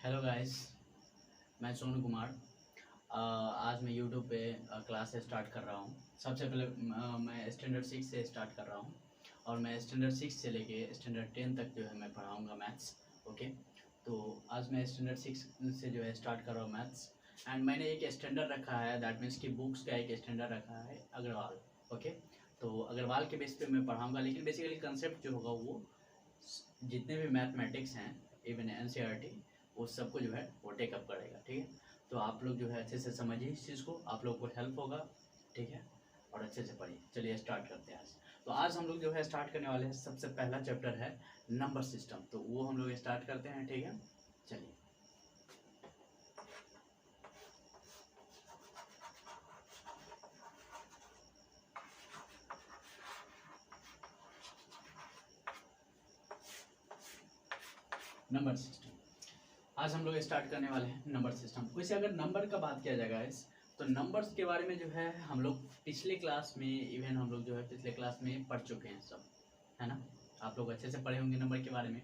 Hello guys, मैं सोनू कुमार। आज मैं यूट्यूब पे क्लास स्टार्ट कर रहा हूँ। सबसे पहले मैं स्टैंडर्ड 6 से स्टार्ट कर रहा हूँ और मैं स्टैंडर्ड 6 से लेके स्टैंडर्ड 10 तक जो है मैं पढ़ाऊँगा मैथ्स। ओके, तो आज मैं स्टैंडर्ड 6 से जो है स्टार्ट कर रहा हूँ मैथ्स। एंड मैंने एक स्टैंडर्ड रखा है, दैट मीन्स कि बुक्स का एक स्टैंडर्ड रखा है अग्रवाल। ओके, तो अग्रवाल के बेस पे मैं पढ़ाऊँगा, लेकिन बेसिकली कंसेप्ट जो होगा वो जितने भी मैथमेटिक्स हैं, इवन एनसीईआरटी, उस सबको जो है वो टेकअप करेगा। ठीक है, तो आप लोग जो है अच्छे से समझिए इस चीज़ को, आप लोग को हेल्प होगा। ठीक है, और अच्छे से पढ़िए। चलिए स्टार्ट करते हैं आज। तो आज हम लोग जो है स्टार्ट करने वाले हैं, सबसे पहला चैप्टर है नंबर सिस्टम, तो वो हम लोग स्टार्ट करते हैं। ठीक है, चलिए। नंबर सिस्टम आज हम लोग स्टार्ट करने वाले हैं नंबर सिस्टम। वैसे अगर नंबर का बात किया जाएगा इस, तो नंबर्स के बारे में जो है हम लोग पिछले क्लास में, इवन हम लोग जो है पिछले क्लास में पढ़ चुके हैं सब, है ना। आप लोग अच्छे से पढ़े होंगे नंबर के बारे में,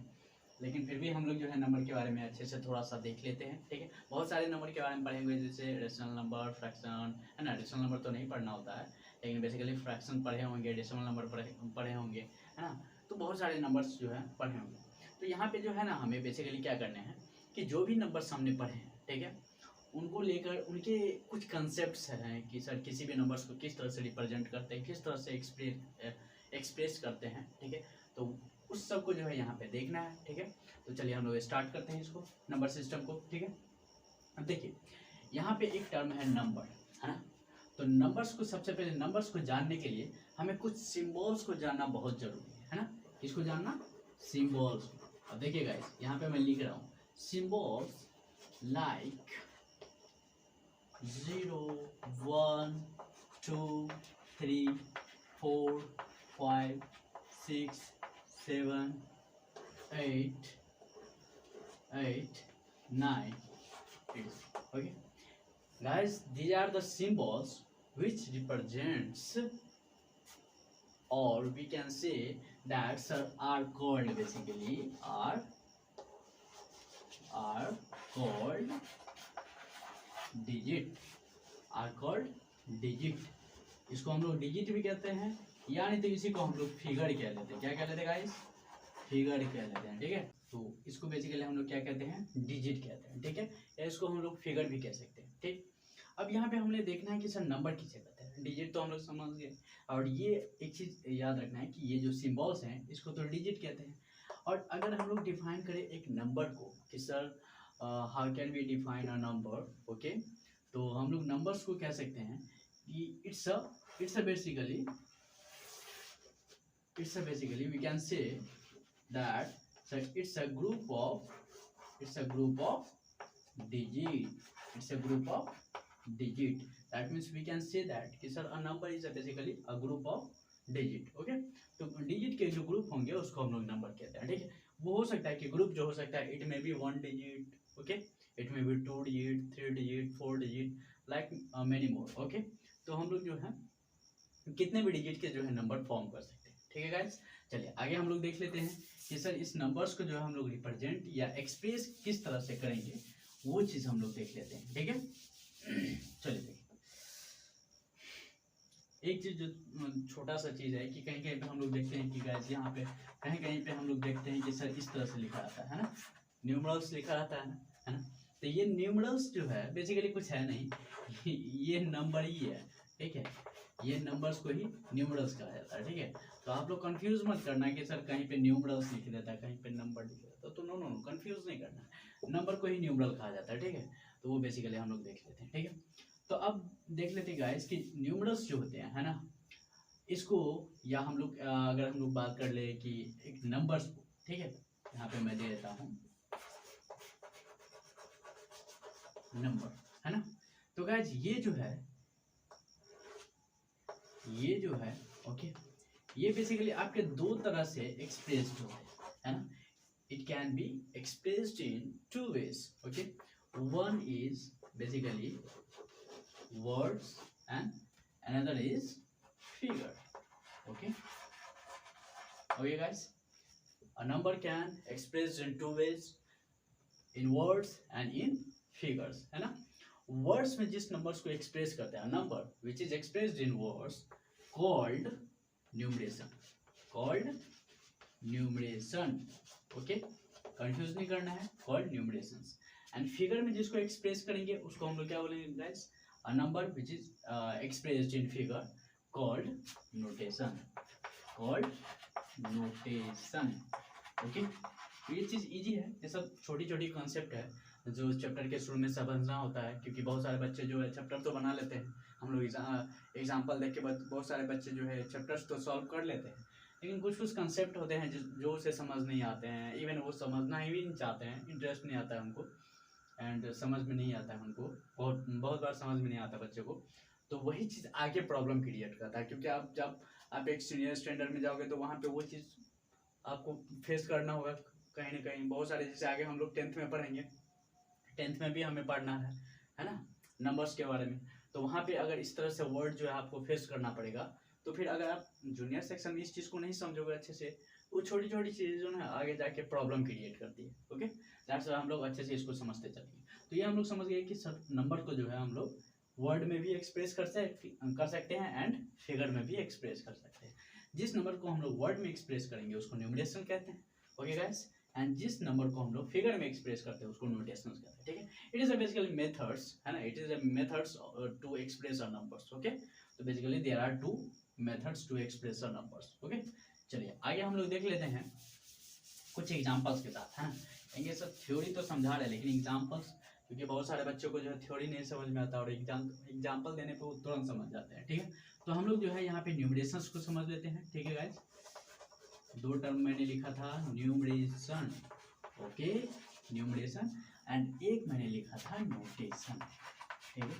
लेकिन फिर भी हम लोग जो है नंबर के बारे में अच्छे से थोड़ा सा देख लेते हैं। ठीक है, बहुत सारे नंबर के बारे में पढ़ेंगे, जैसे रेशनल नंबर, फ्रैक्शन, है ना। रेशनल नंबर तो नहीं पढ़ना होता है, लेकिन बेसिकली फ्रैक्शन पढ़े होंगे, डेसिमल नंबर पढ़े होंगे, है ना। तो बहुत सारे नंबर्स जो है पढ़े होंगे। तो यहाँ पे जो है ना, हमें बेसिकली क्या करने हैं कि जो भी नंबर्स हमने पढ़े हैं, ठीक है, उनको लेकर उनके कुछ कंसेप्ट्स हैं कि सर किसी भी नंबर्स को किस तरह से रिप्रेजेंट करते हैं, किस तरह से एक्सप्रेस करते हैं। ठीक है, तो उस सब को जो है यहाँ पे देखना है। ठीक है, तो चलिए हम लोग स्टार्ट करते हैं इसको, नंबर सिस्टम को। ठीक है, अब देखिए यहाँ पे एक टर्म है नंबर, है ना। तो नंबर्स को, सबसे पहले नंबर्स को जानने के लिए हमें कुछ सिम्बॉल्स को जानना बहुत जरूरी है ना। किसको जानना? सिम्बॉल्स। अब देखिए गाइस, यहाँ पे मैं लिख रहा हूँ symbols like 0, 1, 2, 3, 4, 5, 6, 7, 8, 9. Okay, guys, these are the symbols which represents, or we can say that are called, basically are called digit, are called digit। इसको हम लोग डिजिट भी कहते हैं, यानी तो इसी को हम लोग फिगर कह लेते हैं। क्या कह लेते हैं गाइस? फिगर कह लेते हैं। ठीक है, तो इसको बेसिकली हम लोग क्या कहते हैं? डिजिट कहते हैं। ठीक है, या इसको हम लोग फिगर भी कह सकते हैं। ठीक, अब यहाँ पे हमने देखना है कि सर नंबर किसे कहते हैं। डिजिट तो हम लोग समझ गए, और ये एक चीज़ याद रखना है कि ये जो सिम्बॉल्स हैं इसको तो डिजिट कहते हैं। और अगर हम लोग डिफाइन करें एक नंबर को कि sir how can we define a number, okay, तो हम लोग नंबर्स को कह सकते हैं कि it's a basically we can say that so it's a group of digit, it's a group of digit। that means we can say that कि sir a number is basically a group of digit। Okay, तो digit के जो group होंगे उसको हम लोग number कहते हैं। ठीक है, वो हो सकता है कि ग्रुप जो हो सकता है it may be 1 digit, okay, it may be 2 digit, 3 digit, 4 digit, like many more. Okay, तो हम लोग जो है कितने भी डिजिट के जो है नंबर फॉर्म कर सकते हैं। ठीक है गाइस, चलिए आगे हम लोग देख लेते हैं कि सर इस नंबर्स को जो है हम लोग रिप्रेजेंट या एक्सप्रेस किस तरह से करेंगे, वो चीज़ हम लोग देख लेते हैं। ठीक है, चलिए देखिए, एक चीज़ जो छोटा सा चीज़ है कि कहीं कहीं पे हम लोग देखते हैं कि गाइस यहाँ पे कहीं कहीं पे हम लोग देखते हैं कि सर इस तरह से लिखा रहता है ना, न्यूमरल्स लिखा रहता है ना, है ना। तो ये न्यूमरल्स जो है बेसिकली कुछ है नहीं, ये नंबर ही है। ठीक है, ये नंबर्स को ही न्यूमरल्स कहा जाता है। ठीक है, तो आप लोग कंफ्यूज मत करना कि सर कहीं पे न्यूमरल्स लिख देता है, कहीं पे नंबर लिख देता है, तो नो नो नो, कंफ्यूज नहीं करना, नंबर को ही न्यूमरल कहा जाता है। ठीक है, तो वो बेसिकली हम लोग देख लेते हैं। ठीक है, तो अब देख लेते हैं गाइस कि न्यूमरल्स जो होते हैं, है ना, इसको, या हम लोग अगर हम लोग बात कर ले कि एक नंबर्स को, ठीक है, यहाँ पे मैं दे देता हूँ नंबर, है ना। तो गाइस ये जो है ओके, ये बेसिकली आपके दो तरह से एक्सप्रेस्ड होते हैं, है ना। It can be expressed in two ways. Okay, one is basically words and another is figure। okay, okay guys, a number can expressed in two ways, in words and in figures, है ना। Words में जिस numbers को express करते हैं, number which is expressed in words called numeration, called numeration, okay, confuse नहीं करना है, कॉल्ड न्यूमरेशंस। एंड फिगर में जिसको एक्सप्रेस करेंगे उसको हम लोग क्या बोलेंगे guys, a number which is expressed in figure called notation, called notation, okay. तो ये चीज़ इजी है, ये सब छोटी छोटी कॉन्सेप्ट है जो चैप्टर के शुरू में समझना होता है, क्योंकि बहुत सारे बच्चे जो है चैप्टर तो बना लेते हैं, हम लोग एग्जाम्पल देख के बहुत सारे बच्चे जो है चैप्टर्स तो सॉल्व कर लेते हैं, लेकिन कुछ कुछ कंसेप्ट होते हैं जो उसे समझ नहीं आते हैं, इवन वो समझना ही भी नहीं चाहते हैं, इंटरेस्ट नहीं आता है उनको, एंड समझ में नहीं आता है उनको, बहुत बार समझ में नहीं आता बच्चे को। तो वही चीज़ आगे प्रॉब्लम क्रिएट करता है, क्योंकि आप जब आप एक सीनियर स्टैंडर्ड में जाओगे तो वहाँ पे वो चीज़ आपको फेस करना होगा कहीं ना कहीं। बहुत सारे जैसे आगे हम लोग 10th में पढ़ेंगे, 10th में भी हमें पढ़ना है ना, नंबर्स के बारे में। तो वहाँ पे अगर इस तरह से वर्ड जो है आपको फेस करना पड़ेगा, तो फिर अगर आप जूनियर सेक्शन में इस चीज़ को नहीं समझोगे अच्छे से, वो छोटी छोटी चीज़ें जो है आगे जाके प्रॉब्लम क्रिएट करती है, ओके। दैट्स व्हाई हम लोग अच्छे से इसको समझते चलेंगे। तो ये हम लोग समझ गए कि सब नंबर को जो है हम लोग वर्ड में भी एक्सप्रेस कर सकते हैं एंड फिगर में भी एक्सप्रेस कर सकते हैं। जिस नंबर को हम लोग वर्ड में एक्सप्रेस करेंगे उसको न्यूमरेशन कहते हैं, ओके गाइस। एंड जिस नंबर को हम लोग फिगर में एक्सप्रेस करते हैं उसको नोटेशंस कहते हैं, ठीक है। It is a basically methods, है ना, it is a methods to express a numbers, okay. तो basically there are two methods to express a numbers, okay. चलिए आगे हम लोग देख लेते हैं कुछ एग्जांपल्स के साथ, है ना। ये सब थ्योरी तो समझा रहे हैं, लेकिन एग्जांपल्स, क्योंकि बहुत सारे बच्चों को जो है थ्योरी नहीं समझ में आता और एग्जांपल देने पे वो तुरंत समझ जाते हैं, ठीक है। तो हम लोग जो है यहाँ पे न्यूमरेशंस को समझ लेते हैं, ठीक है गाइस। दो टर्म मैंने लिखा था न्यूमरेशन, ओके, न्यूमरेशन, एंड एक मैंने लिखा था नोटेशन, ठीक है,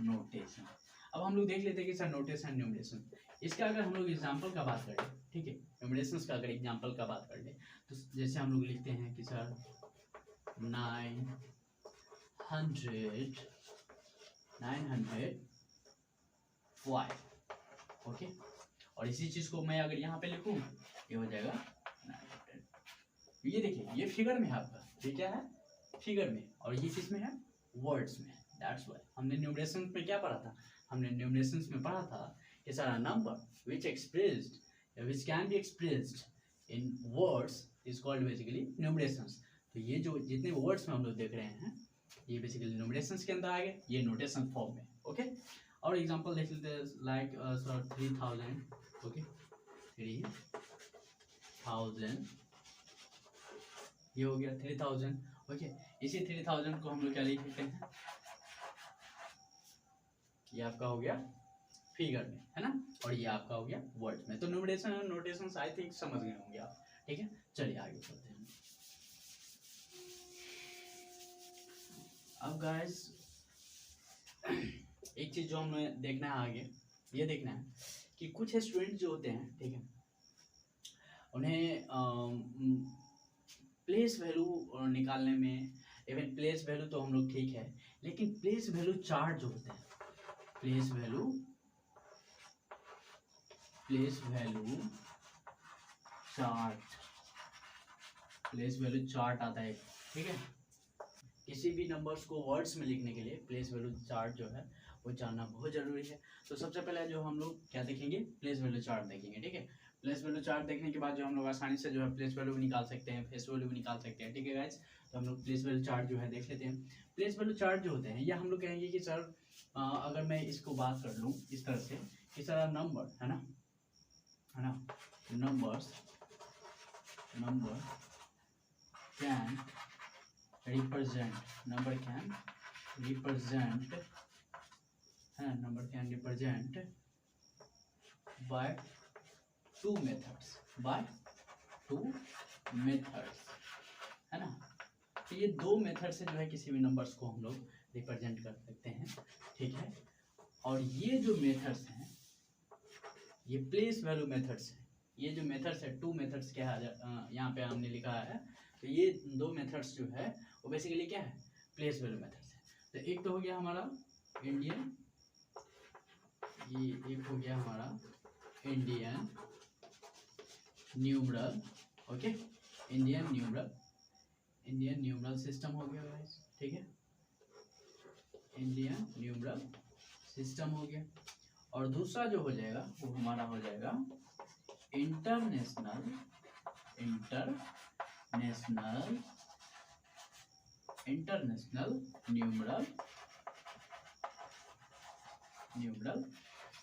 नोटेशन। अब हम लोग देख लेते हैं कि सर नोटेशन न्यूमरेशन, इसका अगर हम लोग एग्जांपल का बात करें, ठीक है, न्यूमरेशंस का अगर एग्जांपल का बात कर ले, तो जैसे हम लोग लिखते हैं कि सर 905, ओके। और इसी चीज को मैं अगर यहाँ पे लिखूँ, ये हो जाएगा 900। ये देखिए, ये फिगर में है आपका, ये क्या है, फिगर में, और ये किस में है, वर्ड्स में। दैट्स व्हाई हमने न्यूमरेशंस में क्या पढ़ा था, हमने न्यूमरेशंस में पढ़ा था कि सारा number which expressed which can be expressed in words is called basically numerations. तो ये जो जितने वर्ड्स में हम लोग देख रहे हैं, ये बेसिकली न्यूमरेशंस के अंदर आ गए, ये नोटेशन फॉर्म में, ओके। और एग्जांपल देख लेते हैं, लाइक सर 3000, ओके, 3000, ये हो गया 3000, ओके। इसी 3000 को हम लोग क्या लिख लेते हैं, ये आपका हो गया फिगर में, है ना, और ये आपका हो गया वर्ड में। तो न्यूमरेशन और नोटेशंस आई थिंक समझ गए होंगे आप, ठीक है। चलिए आगे चलते हैं। अब गाइस एक चीज जो हमें देखना है आगे, ये देखना है कि कुछ स्टूडेंट जो होते हैं, ठीक है, उन्हें प्लेस वैल्यू निकालने में, इवन प्लेस वैल्यू तो हम लोग ठीक है, लेकिन प्लेस वैल्यू चार्ट जो होते हैं, प्लेस वैल्यू चार्ट आता है, ठीक है। किसी भी नंबर्स को वर्ड्स में लिखने के लिए प्लेस वैल्यू चार्ट जो है वो जानना बहुत जरूरी है। तो सबसे पहले जो हम लोग क्या देखेंगे, प्लेस वैल्यू चार्ट देखेंगे, ठीक है। प्लेस वैल्यू चार्ट देखने के बाद जो हम लोग आसानी से जो है प्लेस वैल्यू भी निकाल सकते हैं, फेस वैल्यू भी निकाल सकते हैं, ठीक है गाइस। तो हम लोग प्लेस वैल्यू चार्ट जो है देख लेते हैं। प्लेस वैल्यू चार्ट जो होते हैं, या हम लोग कहेंगे कि सर अगर मैं इसको बात कर लूँ इस तरह से कि सर नंबर है ना, number can represent, number can represent by two methods, है ना। तो ये दो मेथड से जो है किसी भी नंबर्स को हम लोग रिप्रेजेंट कर सकते हैं, ठीक है। और ये जो मेथड्स हैं, ये प्लेस वैल्यू मेथड्स हैं। ये जो मेथड्स है, टू मेथड्स क्या है यहाँ पे हमने लिखा है, तो ये दो मेथड्स जो है वो बेसिकली क्या है, प्लेस वैल्यू मेथड्स है। तो एक तो हो गया हमारा इंडियन, ये एक हो गया हमारा Indian numeral, okay, Indian numeral. Indian numeral system हो गया गाइस, ठीक है, इंडियन न्यूमरल सिस्टम हो गया। और दूसरा जो हो जाएगा वो हमारा हो जाएगा international numeral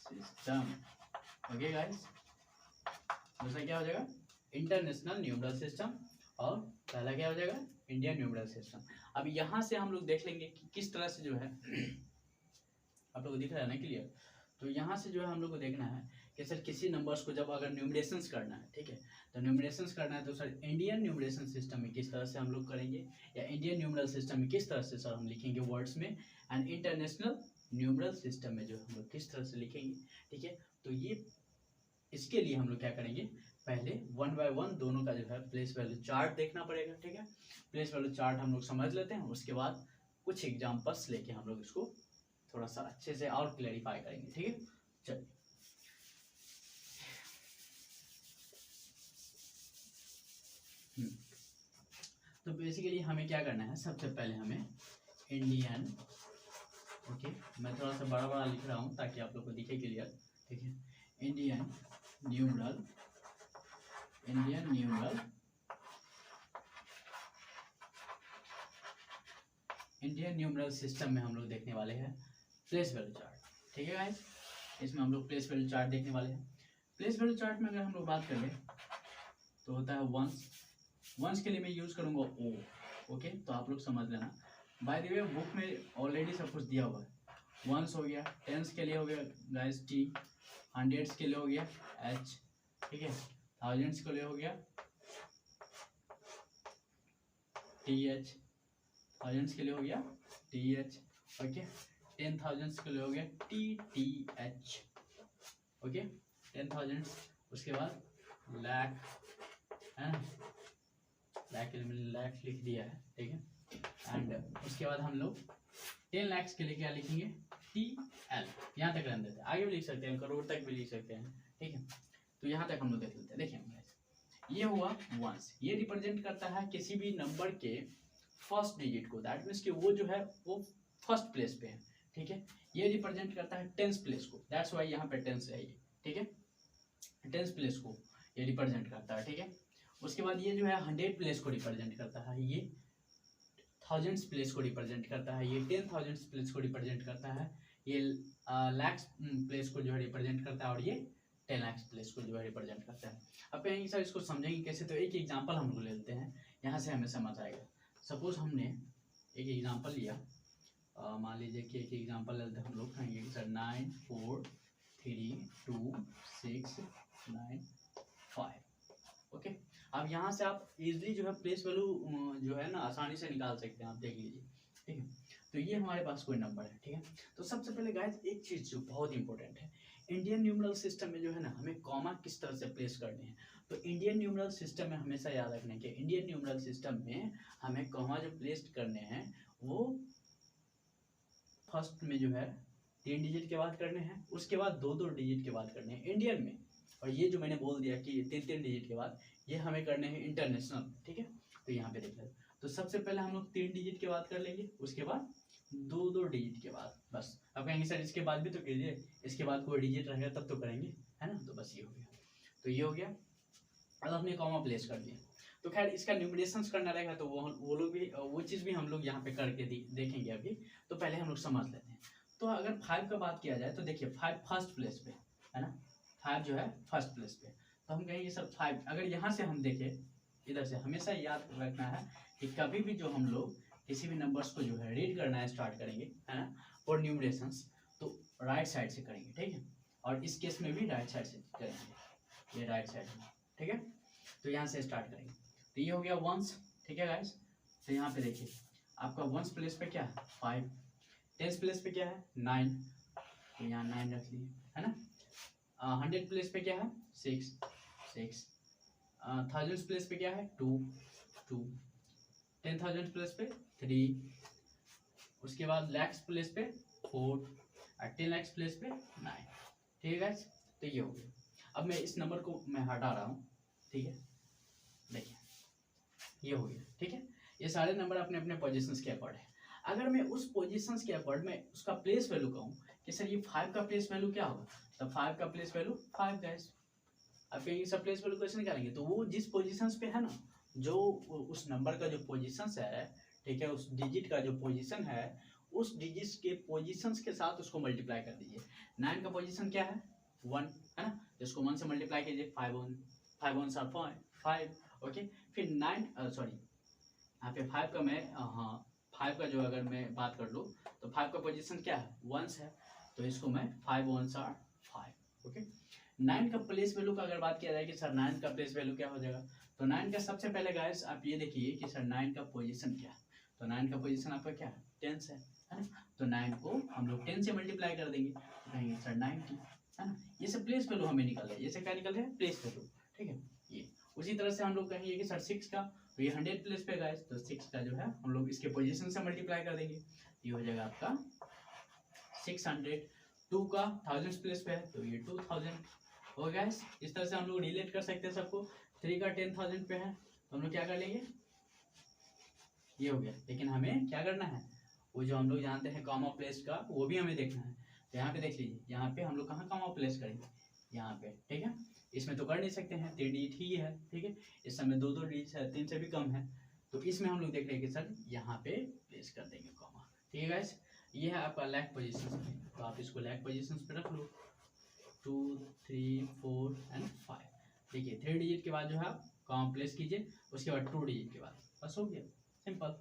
system. Okay guys, दूसरा क्या हो जाएगा इंटरनेशनल न्यूमरल सिस्टम, और पहला क्या हो जाएगा इंडियन न्यूमरल सिस्टम। अब यहाँ से हम लोग देख लेंगे कि किस तरह से जो है आप लोग को दिख रहा है ना क्लियर। तो यहाँ से जो है हम लोग को देखना है कि सर किसी नंबर्स को जब अगर न्यूमरेशंस करना है, ठीक है, तो न्यूमरेशंस करना है तो सर इंडियन न्यूमरेशन सिस्टम में किस तरह से हम लोग करेंगे, या इंडियन न्यूमरल सिस्टम में किस तरह से सर हम लिखेंगे वर्ड्स में, एंड इंटरनेशनल न्यूमरल सिस्टम में जो हम लोग किस तरह से लिखेंगे, ठीक है। तो ये इसके लिए हम लोग क्या करेंगे, पहले 1 बाय 1 दोनों का जो है प्लेस वैल्यू चार्ट देखना पड़ेगा, ठीक है। प्लेस वैल्यू चार्ट हम लोग समझ लेते हैं, उसके बाद कुछ एग्जाम्पल्स लेके हम लोग इसको थोड़ा सा अच्छे से और क्लैरिफाई करेंगे, ठीक है। चलिए तो बेसिकली हमें क्या करना है, सबसे पहले हमें इंडियन, ओके, मैं थोड़ा सा बड़ा बड़ा लिख रहा हूँ ताकि आप लोग को दिखे क्लियर, ठीक है, इंडियन न्यूमरल सिस्टम में हम लोग देखने वाले हैं प्लेस वैल्यू चार्ट, ठीक है गाइस। इसमें हम लोग प्लेस वैल्यू चार्ट देखने वाले हैं। प्लेस वैल्यू चार्ट में अगर हम लोग बात करें तो होता है वंस के लिए मैं यूज करूंगा ओ, ओके, तो आप लोग समझ लेना। बाय द वे बुक में ऑलरेडी सब कुछ दिया हुआ है, वंस हो गया, टेंस के लिए हो गया गाइस टी, हंड्रेड्स के लिए हो गया एच, ठीक है, थाउजेंड्स के लिए हो गया टी एच, थाउजेंड्स के लिए हो गया टी एच, ओके, 10,000 के लिए हो गया टी टी एच, ओके, 10,000। उसके बाद लाख है ना, लाख के लिए मैंने लाख लिख दिया है, ठीक है। एंड उसके बाद हम लोग 10 लाख के लिए क्या लिखेंगे, टी एल, यहाँ तक रहने देते हैं, आगे भी लिख सकते हैं, करोड़ तक भी लिख सकते हैं, ठीक है। तो यहाँ तक हम लोग देख लेते हैं। देखिए ये हुआ वंस, ये रिप्रेजेंट करता है किसी भी नंबर के फर्स्ट डिजिट को, दैट मीन्स कि वो जो है वो फर्स्ट प्लेस पे है, ठीक है। ये रिप्रेजेंट करता है टेंस प्लेस को, दैट्स वाई यहाँ पे टेंस है ये, ठीक है, टेंस प्लेस को ये रिप्रेजेंट करता है, ठीक है। उसके बाद ये जो है 100 प्लेस को रिप्रेजेंट करता है, ये थाउजेंड्स प्लेस को रिप्रेजेंट करता है, ये 10,000 प्लेस को रिप्रेजेंट करता है, ये लैक्स प्लेस को जो है रिप्रेजेंट करता है, और ये 10 लाख प्लेस को जो है रिप्रेजेंट करता है। अब कहेंगे सर इसको समझेंगे कैसे, तो एक एग्जांपल हम लोग ले लेते हैं, यहाँ से हमें समझ आएगा। सपोज हमने एक एग्जांपल लिया, मान लीजिए कि एक एग्जांपल ले लेते हैं हम लोग, कहेंगे सर 9 4 3 2 6 9 5, ओके। अब यहाँ से आप इजीली जो है प्लेस वैल्यू जो है ना आसानी से निकाल सकते हैं, आप देख लीजिए, ठीक है। तो ये हमारे पास कोई नंबर है, ठीक है। तो सबसे पहले गाइस एक चीज़ जो बहुत इंपॉर्टेंट है, इंडियन न्यूमरल सिस्टम में जो है ना हमें कॉमा किस तरह से प्लेस करने हैं। तो इंडियन न्यूमरल सिस्टम में हमेशा याद रखना है कि इंडियन न्यूमरल सिस्टम में हमें कॉमा जो प्लेस करने हैं वो फर्स्ट में जो है 3 डिजिट के बाद करने हैं, उसके बाद 2-2 डिजिट के बाद करने हैं इंडियन में, और ये जो मैंने बोल दिया कि 3-3 डिजिट के बाद ये हमें करने हैं इंटरनेशनल, ठीक है। तो यहाँ पे देख लेते, तो सबसे पहले हम लोग 3 डिजिट के बाद कर लेंगे, उसके बाद 2-2 डिजिट के बाद, बस। अब कहेंगे सर इसके बाद भी तो कीजिए, इसके बाद कोई डिजिट रहेगा तब तो करेंगे, है ना। तो बस ये हो गया, तो ये हो गया। अब हमने कॉमा प्लेस कर दिया, तो खैर इसका न्यूमरेशंस करना रहेगा तो वो लोग भी वो चीज़ भी हम लोग यहाँ पे करके देखेंगे अभी। तो पहले हम लोग समझ लेते हैं। तो अगर 5 का बात किया जाए तो देखिए 5 फर्स्ट प्लेस पे है ना, 5 जो है फर्स्ट प्लेस पे, तो हम कहेंगे सर 5। अगर यहाँ से हम देखें इधर से, हमेशा याद रखना है कि कभी भी जो हम लोग किसी भी नंबर्स को जो है रीड करना है स्टार्ट करेंगे, है ना, और न्यूमरेशंस तो राइट साइड से करेंगे, ठीक है। और इस केस में भी राइट साइड से करेंगे, ये राइट साइड में, ठीक है। तो यहाँ से स्टार्ट करेंगे, तो ये हो गया वंस, ठीक है गाइस। तो यहाँ पे देखिए आपका वंस प्लेस पे क्या है 5, टेंस प्लेस पे क्या है 9, तो यहाँ 9 रख लिए, है ना। 100 प्लेस पे क्या है 6, थाउजेंड्स प्लेस पे क्या है 2, 10,000 प्लेस पे 3, उसके बाद लैक्स प्लेस पे 4, और 10 लैक्स प्लेस पे 9, ठीक है गाइस। तो ये हो गया। अब मैं इस नंबर को मैं हटा रहा हूँ, ठीक है, देखिए ये हो गया, ठीक है। ये सारे नंबर अपने अपने पोजीशंस के अकॉर्ड है। अगर मैं उस पोजीशंस के अकॉर्ड में उसका प्लेस वैल्यू कहूँ कि सर ये 5 का प्लेस वैल्यू क्या होगा, तो 5 का प्लेस वैल्यू 5 गाइस। अब कहेंगे सब प्लेस वैल्यू कैसे निकालेंगे, तो वो जिस पोजीशंस पे है ना, जो उस नंबर का जो पोजीशंस है, ठीक है, उस डिजिट का जो पोजीशन है, उस डिजिट के पोजीशंस के साथ उसको मल्टीप्लाई कर दीजिए। 9 का पोजीशन क्या है 1 है ना, इसको 1 से मल्टीप्लाई कीजिए, 5 1 आर 5 ओके। फिर 9 सॉरी यहाँ पे 5 का मैं 5 का जो अगर मैं बात कर लूँ तो 5 का पोजीशन क्या है 1 है, तो इसको मैं 5 1 आर 5 ओके। 9 का प्लेस वैल्यू का अगर बात किया जाए कि सर 9 का प्लेस वैल्यू क्या हो जाएगा, तो 9 का सबसे पहले गाइस आप ये देखिए कि सर 9 का पोजीशन क्या है, तो 9 का पोजीशन आपका क्या है 10 है ना, तो 9 को हम लोग 10 से मल्टीप्लाई कर देंगे, तो कहेंगे सर 90 है ना। ये सब प्लेस वैल्यू हमें निकल रहा है, ये से क्या निकल रहा है प्लेस वैल्यू, ठीक है। ये उसी तरह से हम लोग कहेंगे कि सर 6 का, तो ये 100 प्लेस पे गाइस, तो 6 का जो है हम लोग इसके पोजीशन से मल्टीप्लाई कर देंगे, ये हो जाएगा आपका 600। 2 का 1000 प्लेस पे है, तो ये 2000 हो गया। इस तरह से हम लोग रिलेट कर सकते हैं सबको। 3 का 10,000 पे है, तो हम लोग क्या कर लेंगे, ये हो गया। लेकिन हमें क्या करना है, वो जो हम लोग जानते हैं कॉमा प्लेस का, वो भी हमें देखना है। तो यहाँ पे देख लीजिए, यहाँ पे हम लोग कहाँ कॉमा प्लेस करेंगे, यहाँ पे, ठीक है। इसमें तो कर नहीं सकते हैं, 3 डिजिट ही है, ठीक है। इस समय 2 डिजिट है, 3 से भी कम है, तो इसमें हम लोग देख रहे हैं कि सर यहाँ पे प्लेस कर देंगे कॉमा, ठीक है गाइस। ये है आपका लैग पोजीशन, तो आप इसको लैग पोजीशन पे रख लो 2 3 4 एंड 5। देखिए 3 डिजिट के बाद जो है आप कॉमा प्लेस कीजिए, उसके बाद 2 डिजिट के बाद, बस हो गया, सिंपल।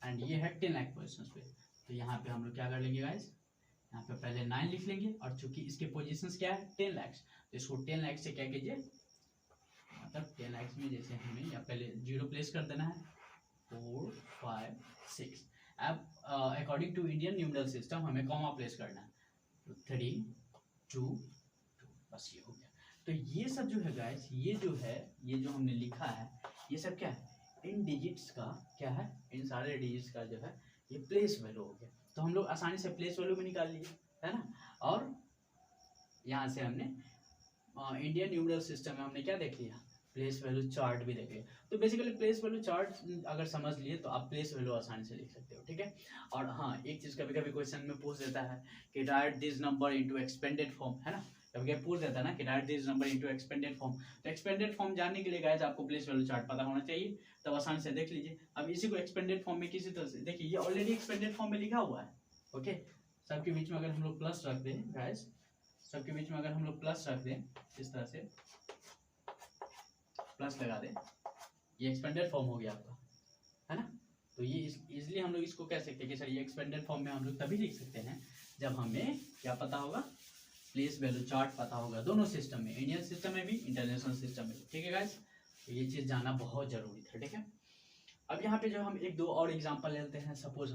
एंड ये है 10 लाख पोजीशन पे, तो यहाँ पे हम लोग क्या कर लेंगे गाइस, यहाँ पे पहले 9 लिख लेंगे, और चूंकि इसके पोजीशंस क्या है 10 लाख, तो इसको 10 लाख से क्या कीजिए, मतलब 10 लाख में जैसे हमें या पहले 0 प्लेस कर देना है, 4 5 6। अब according to Indian numeral system हमें कॉमा प्लेस करना है, तो 3 2 बस ये हो गया। तो ये सब जो है गाइस, ये जो है, ये जो हमने लिखा है, ये सब क्या है, इन डिजिट्स का क्या है, इन सारे डिजिट्स का जो है ये प्लेस वैल्यू हो गया। तो हम लोग आसानी से प्लेस वैल्यू भी निकाल लिए, है ना। और यहाँ से हमने इंडियन न्यूमरल सिस्टम में हमने क्या देख लिया, प्लेस वैल्यू चार्ट भी देख लिया। तो बेसिकली प्लेस वैल्यू चार्ट अगर समझ लिए तो आप प्लेस वैल्यू आसानी से लिख सकते हो, ठीक है। और हाँ, एक चीज़ कभी कभी क्वेश्चन में पूछ देता है कि right this number into expanded form, है ना, कभी कभी पूछ देता है ना कि right this number into expanded form. तो एक्सपेंडेड फॉर्म जानने के लिए गाइस आपको प्लेस वैल्यू चार्ट पता होना चाहिए, तब आसानी से देख लीजिए। अब इसी को एक्सपेंडेड फॉर्म में किसी तरह से देखिए, ये ऑलरेडी एक्सपेंडेड फॉर्म में लिखा हुआ है, ओके। सबके बीच में अगर हम लोग प्लस रख दें गाइस, सबके बीच में अगर हम लोग प्लस रख दें, इस तरह से प्लस लगा दें, ये एक्सपेंडेड फॉर्म हो गया आपका, है ना। तो ये इजली हम लोग इसको कह सकते हैं कि सर ये एक्सपेंडेड फॉर्म में हम लोग तभी लिख सकते हैं जब हमें क्या पता होगा, प्लेस वैल्यू चार्ट पता होगा, दोनों सिस्टम में, इंडियन सिस्टम में भी, इंटरनेशनल सिस्टम में, ठीक है गाइस। तो ये चीज़ जानना बहुत जरूरी था, ठीक है। अब यहाँ पे जो हम एक दो और एग्जाम्पल लेते हैं, सपोज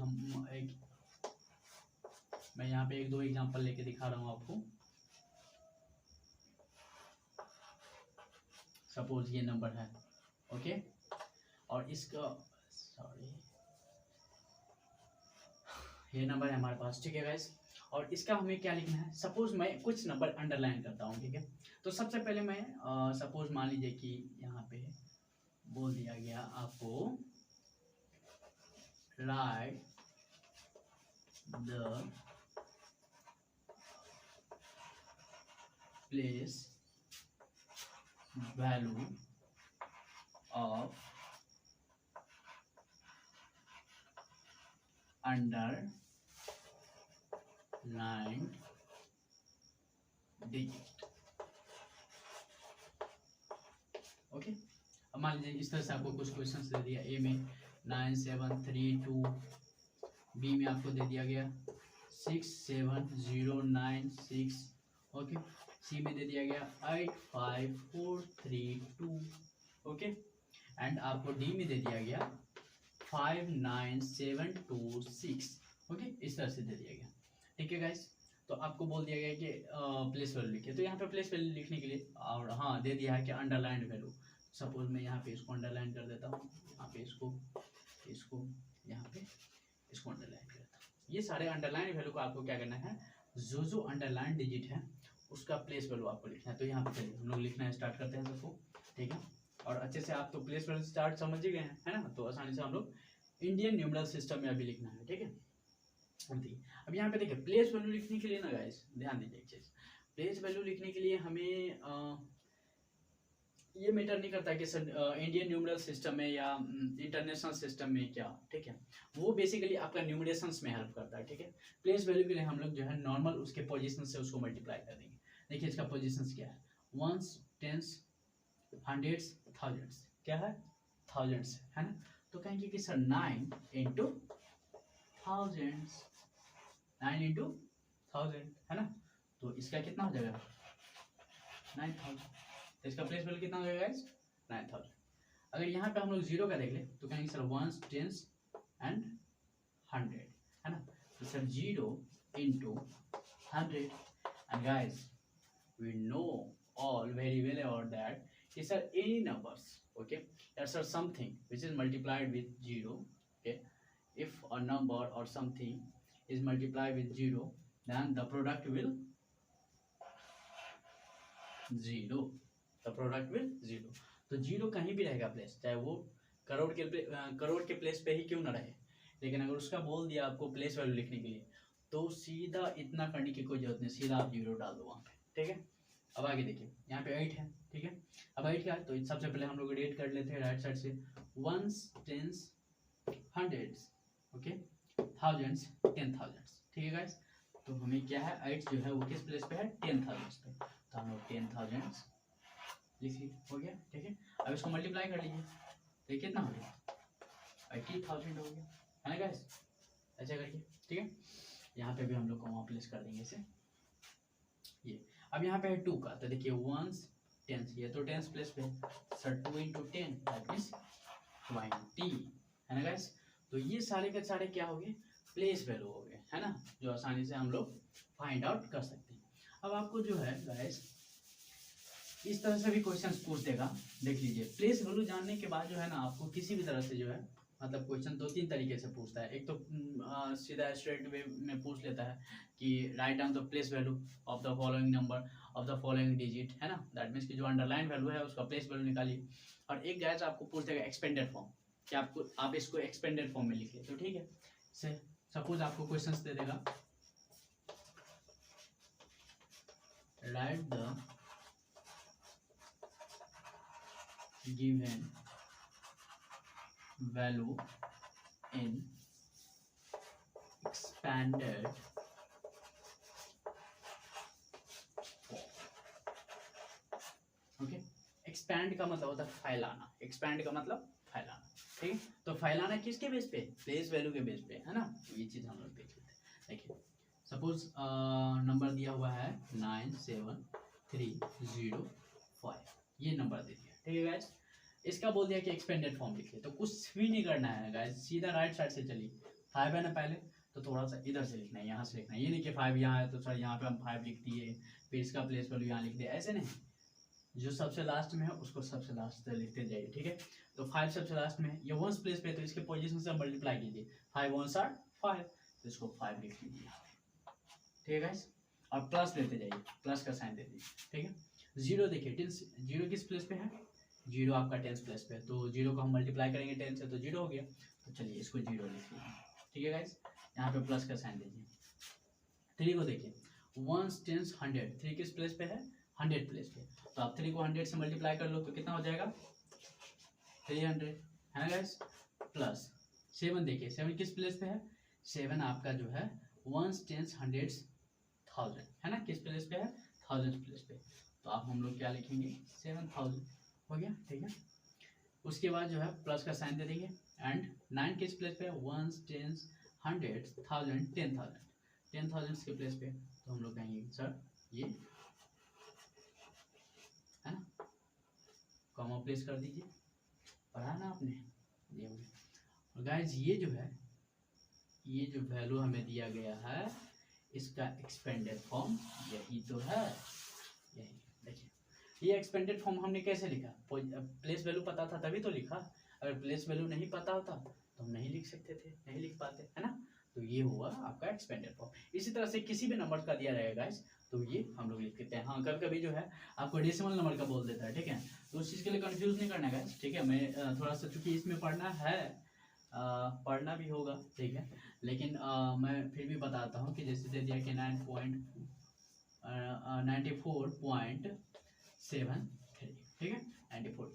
मैं यहाँ पे एक दो एग्जाम्पल लेके दिखा रहा हूँ आपको। सपोज ये नंबर है, ओके, और इसका सॉरी ये नंबर है हमारे पास, ठीक है गाइस। और इसका हमें क्या लिखना है, सपोज मैं कुछ नंबर अंडरलाइन करता हूँ, ठीक है। तो सबसे पहले मैं सपोज मान लीजिए कि यहाँ पे बोल दिया गया आपको right the place value of underline digit, okay. अब मान लीजिए इस तरह से आपको कुछ क्वेश्चन दे दिया, ए में 9 7 3 2, बी में आपको दे दिया गया 6 7 0 9 6, ओके। सी में दे दिया गया 8 5 4 3 2, ओके। एंड आपको डी में दे दिया गया 5 9 7 2 6, ओके। इस तरह से दे दिया गया, ठीक है गाइस। तो आपको बोल दिया गया कि प्लेस वैल्यू लिखिए, तो यहाँ पे प्लेस वैल्यू लिखने के लिए, और हाँ दे दिया है कि अंडरलाइंड वैल्यू। सपोज मैं यहाँ पे इसको अंडरलाइन कर देता हूँ, यहाँ पे इसको यहाँ पे इसको अंडरलाइन कर देता हूँ। ये सारे अंडरलाइन वैल्यू को आपको क्या करना है, जो अंडरलाइन डिजिट है उसका प्लेस वैल्यू आपको लिखना है। तो यहाँ पे चलिए हम लोग लिखना स्टार्ट करते हैं सबको, ठीक है। और अच्छे से आप तो प्लेस वैल्यू स्टार्ट समझ ही गए हैं, है ना, तो आसानी से हम लोग इंडियन न्यूमरल सिस्टम में अभी लिखना है, ठीक है। अब यहाँ पे देखिए प्लेस वैल्यू लिखने के लिए ना गाइस ध्यान दीजिए एक चीज, प्लेस वैल्यू लिखने के लिए हमें ये मैटर नहीं करता कि सर इंडियन न्यूमरल सिस्टम में या इंटरनेशनल सिस्टम में क्या, ठीक है। वो बेसिकली आपका न्यूमरेशंस में हेल्प करता है, ठीक है। प्लेस वैल्यू के लिए हम लोग जो है नॉर्मल उसके पोजीशन से उसको मल्टीप्लाई कर देंगे। देखिए इसका पोजीशंस क्या है, वंस, टेंस, हंड्रेड्स, थाउजेंड्स, क्या है थाउजेंड्स, है ना। तो कहेंगे कि sir 9 into thousands, 9 into thousand, है ना। तो इसका कितना हो जाएगा 9000। तो इसका प्लेस वैल्यू कितना हो जाएगा गाइस 9000। अगर यहाँ पे हम लोग जीरो का देख ले तो कहेंगे sir once, tens and hundred, है ना। तो sir 0 into 100 and guys we know all very well about that is sir any numbers, okay, that's sir something which is multiplied with 0, okay. If a number or something is multiplied with 0 then the product will 0, the product will 0। तो 0 कहीं भी रहेगा place, चाहे वो करोड़ के place पे ही क्यों ना रहे, लेकिन अगर उसका बोल दिया आपको प्लेस वैल्यू लिखने के लिए तो सीधा इतना करने की कोई जरूरत नहीं, सीधा आप 0 डाल दो वहाँ पे, ठीक है। अब आगे देखिए यहाँ पे 8 है, ठीक है। अब 8 क्या है, तो सबसे पहले हम लोग रेट कर लेते हैं राइट साइड से, once, tens, hundreds, okay, thousands, 10,000, ठीक है गाइस। तो हमें क्या है 8 जो है वो किस प्लेस पे है 10,000 पे, तो हम लोग 10,000 लिखिए, हो गया, ठीक है। अब इसको मल्टीप्लाई कर लीजिए, तो कितना हो गया 80,000 हो गया, है ना गाइस। ऐसा करिए, ठीक है। यहाँ पे भी हम लोग कॉमा प्लेस कर देंगे इसे, ये। अब यहाँ पे है 2 का, तो देखिए वंस, टेंस, ये तो टेंस प्लेस पे सर 2 इंटू 10 दैट मीन्स 20, है ना गाइस। तो ये सारे के सारे क्या हो गए प्लेस वैल्यू हो गए, है ना, जो आसानी से हम लोग फाइंड आउट कर सकते हैं। अब आपको जो है गाइस इस तरह से भी क्वेश्चन पूछ देगा, देख लीजिए। प्लेस वैल्यू जानने के बाद जो है ना आपको किसी भी तरह से जो है मतलब क्वेश्चन 2-3 तरीके से पूछता है। एक तो सीधा स्ट्रेट वे में पूछ लेता है कि write down the place value of the following number of the following digit, है ना, दैट मीन्स कि जो अंडरलाइन वैल्यू है उसका प्लेस वैल्यू निकालिए। और एक गाइस आपको पूछ देगा एक्सपेंडेड फॉर्म, कि आपको आप इसको एक्सपेंडेड फॉर्म में लिखिए, तो ठीक है। से सपोज आपको क्वेश्चंस दे देगा, right the given value in expanded okay. Expand का मतलब होता है फैलाना, एक्सपैंड का मतलब फैलाना, ठीक है। तो फैलाना किसके बेस पे प्लेस वैल्यू के बेस पे, है ना। ये चीज हम लोग देख लेते हैं। देखिए सपोज नंबर दिया हुआ है 97305, ये नंबर दे दिया, ठीक है गाइस। इसका बोल दिया कि एक्सपेंडेड फॉर्म लिखिए, तो कुछ भी नहीं करना है गाइस, सीधा राइट साइड से चलिए। 5 है ना पहले, तो थोड़ा सा इधर से लिखना है, यहाँ से लिखना है। ये नहीं कि 5 यहाँ है तो सर यहाँ पे हम 5 लिख दिए फिर इसका प्लेस वैल्यू यहाँ लिख दिया, ऐसे नहीं। जो सबसे लास्ट में है उसको सबसे लास्ट से लिखते जाइए, ठीक है। तो 5 सबसे लास्ट में है, ये वंस प्लेस पे, तो इसके पोजीशन से मल्टीप्लाई कीजिए, 5 वंस आर 5, तो इसको 5 लिख लीजिए यहाँ पे, ठीक है गाइस। और प्लस लेते जाइए, प्लस का साइन दे दीजिए, ठीक है। 0 देखिए 0 किस प्लेस पे है, 0 आपका 10 प्लेस पे, तो 0 को हम मल्टीप्लाई करेंगे 10 से तो 0 हो गया, तो चलिए इसको 0 लिख लीजिए, ठीक है गाइस। यहाँ पे प्लस का साइन दीजिए। 3 को देखिए वंस, टेंस, 100, 3 किस प्लेस पे है 100 प्लेस पे, तो आप 3 को 100 से मल्टीप्लाई कर लो तो कितना हो जाएगा 300, है ना गाइस। प्लस 7 देखिए 7 किस प्लेस पे है, 7 आपका जो है वंस, टेंस, 100, 1000, है ना, किस प्लेस पे है 1000 प्लेस पे, तो आप हम लोग क्या लिखेंगे 7000, हो गया, ठीक है। उसके बाद जो है प्लस का साइन दे देंगे एंड 9 किस प्लेस पे, वंस, टेंस, 100, 1000, 10,000 के प्लेस पे, तो हम लोग कहेंगे सर ये, है ना, कॉमा प्लेस कर दीजिए, पढ़ा ना आपने ये। और गाइस ये जो है ये जो वैल्यू हमें दिया गया है इसका एक्सपेंडेड फॉर्म यही तो है, यही देखिए। ये एक्सपेंडेड फॉर्म हमने कैसे लिखा, प्लेस वैल्यू पता था तभी तो लिखा, अगर प्लेस वैल्यू नहीं पता होता तो हम नहीं लिख सकते थे, नहीं लिख पाते, है ना। तो ये हुआ आपका एक्सपेंडेड फॉर्म। इसी तरह से किसी भी नंबर का दिया रहेगा गाइस तो ये हम लोग लिख देते हैं। हाँ कभी कभी जो है आपको डेसिमल नंबर का बोल देता है, ठीक है, तो उस चीज़ के लिए कंफ्यूज नहीं करना गाइस, ठीक है। मैं थोड़ा सा चूंकि इसमें पढ़ना है पढ़ना भी होगा, ठीक है, लेकिन मैं फिर भी बताता हूँ कि जैसे दे दिया कि 94.73, ठीक है, 94।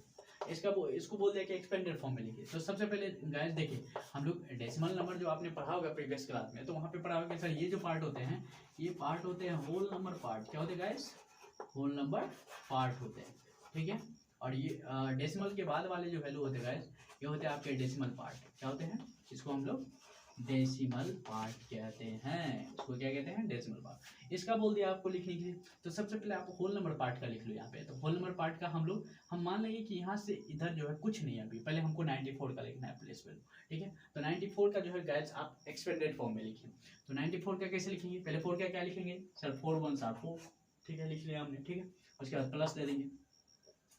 इसको बोल दिया कि एक्सपेंडेड फॉर्म में लिखिए। तो सबसे पहले गाइस देखिए, हम लोग डेसिमल नंबर जो आपने पढ़ा होगा प्रीवियस क्लास में, तो वहाँ पे पढ़ा होगा सर ये जो पार्ट होते हैं, ये पार्ट होते हैं होल नंबर पार्ट। क्या होते हैं गाइस? होल नंबर पार्ट होते हैं, ठीक है। और ये डेसिमल के बाद वाले जो वैल्यू होते हैं गाइस, ये होते हैं आपके डेसिमल पार्ट। क्या होते हैं? इसको हम लोग डेसिमल पार्ट कहते हैं। इसको क्या कहते हैं? Decimal part. इसका बोल दिया आपको लिखने के लिए, तो सबसे पहले आप होल नंबर पार्ट का लिख लो यहाँ पे। तो होल नंबर पार्ट का हम मान लेंगे कि यहाँ से इधर जो है कुछ नहीं है अभी, पहले हमको 94 का लिखना है प्लेस वैल्यू, ठीक है। तो 94 का जो है गाइस आप एक्सपेंडेड फॉर्म में लिखिए। तो 94 का कैसे लिखेंगे? पहले 4 का क्या लिखेंगे सर? 4 1 आर 4, ठीक है, लिख लिया हमने, ठीक है। उसके बाद प्लस दे देंगे।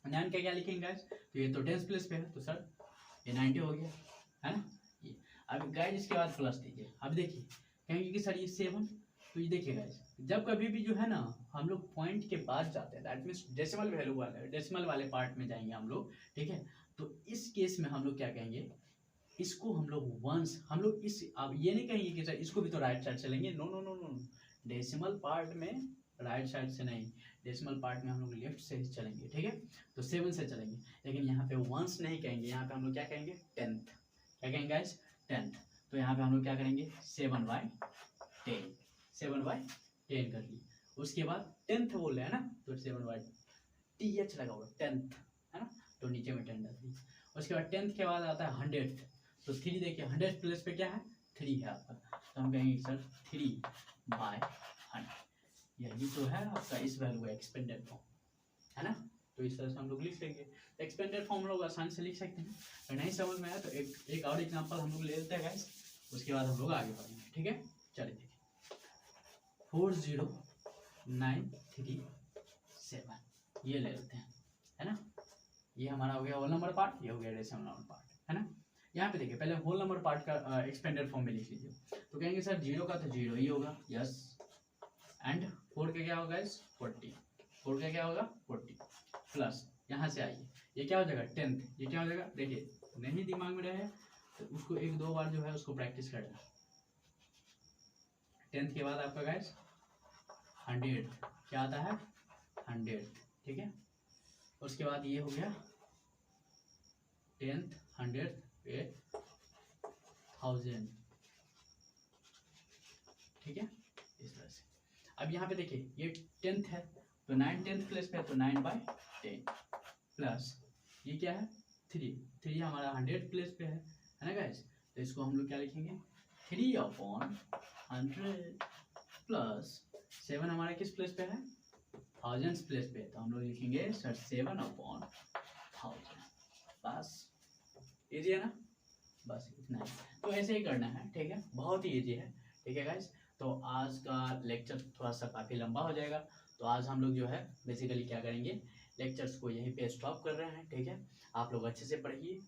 9 का क्या लिखेंगे गाइस? तो ये तो 10 प्लेस पे है, तो सर ये 90 हो गया, है ना। ये अब गाइस इसके बाद प्लस दीजिए। अब देखिए कहेंगे कि सर ये 7, तो ये देखिए गाइस, जब कभी भी जो है ना हम लोग पॉइंट के बाद जाते हैं, दैट मीन्स डेसिमल वैल्यू वाले, डेसिमल वाले पार्ट में जाएंगे हम लोग, ठीक है। तो इस केस में हम लोग क्या कहेंगे, इसको हम लोग वंस, हम लोग इस, अब ये नहीं कहेंगे कि सर इसको भी तो राइट साइड से लेंगे, no no no no, decimal part में राइट साइड से नहीं, डेसिमल पार्ट में हम लोग लेफ्ट से ही चलेंगे, ठीक है। तो 7 से चलेंगे, लेकिन यहाँ पे वंस नहीं कहेंगे, यहाँ पे हम लोग क्या कहेंगे? 10th। क्या कहेंगे गाइस? 10th। तो यहाँ पे हम लोग क्या करेंगे? 7/10, 7/10 कर लिए। उसके बाद 10th बोल रहे हैं ना, तो 7/TH लगा होगा 10th, है ना, तो नीचे में 10 डाल दिए। उसके बाद 10th के बाद आता है 100th। तो 3 देखिए 100th प्लेस पे क्या है? 3 है आपका, तो हम कहेंगे सर 3/100, यही तो है आपका इस वैल्यू का एक्सपेंडेड फॉर्म, है ना। तो इस तरह से हम लोग लिख लेंगे। एक्सपेंडेड फॉर्म लोग आसानी से लिख सकते हैं। अगर नहीं समझ में आया तो एक और एग्जांपल हम लोग ले लेते हैं गाइस, उसके बाद हम लोग आगे बढ़ेंगे, ठीक है। चलिए देखिए 40937, ये ले लेते हैं, है ना। ये हमारा हो गया होल नंबर पार्ट, ये हो गया डेसिमल नंबर पार्ट, है ना। यहाँ पे देखिए पहले होल नंबर पार्ट का एक्सपेंडेड फॉर्म में लिख लीजिए। तो कहेंगे सर 0 का तो 0 ही होगा, यस, एंड 4 का क्या होगा इस 40, 4 का क्या होगा 40, प्लस यहाँ से आइए, ये क्या हो जाएगा 10th, ये क्या हो जाएगा देखिए, नहीं दिमाग में रहे तो उसको 1-2 बार जो है उसको प्रैक्टिस करना। 10th के बाद आपका गाइस 100, क्या आता है 100, ठीक है। उसके बाद ये हो गया 10th 100 पे 1000, ठीक है, इस तरह से। अब यहाँ पे देखिए ये 10th है, तो 9 10th प्लेस पे है, तो 9/10 प्लस ये क्या है 3 हमारा 100 प्लेस पे है ना गाइस। तो इसको हम लोग क्या लिखेंगे 3/100 प्लस 7 हमारा किस प्लेस पे है 1000 प्लेस पे, तो हम लोग लिखेंगे सर 7/1000। बस इजी है ना, बस इतना ही। तो ऐसे ही करना है, ठीक है, बहुत ही इजी है, ठीक है गाइस। तो आज का लेक्चर थोड़ा सा काफ़ी लंबा हो जाएगा, तो आज हम लोग जो है बेसिकली क्या करेंगे, लेक्चर्स को यहीं पे स्टॉप कर रहे हैं, ठीक है। आप लोग अच्छे से पढ़िए।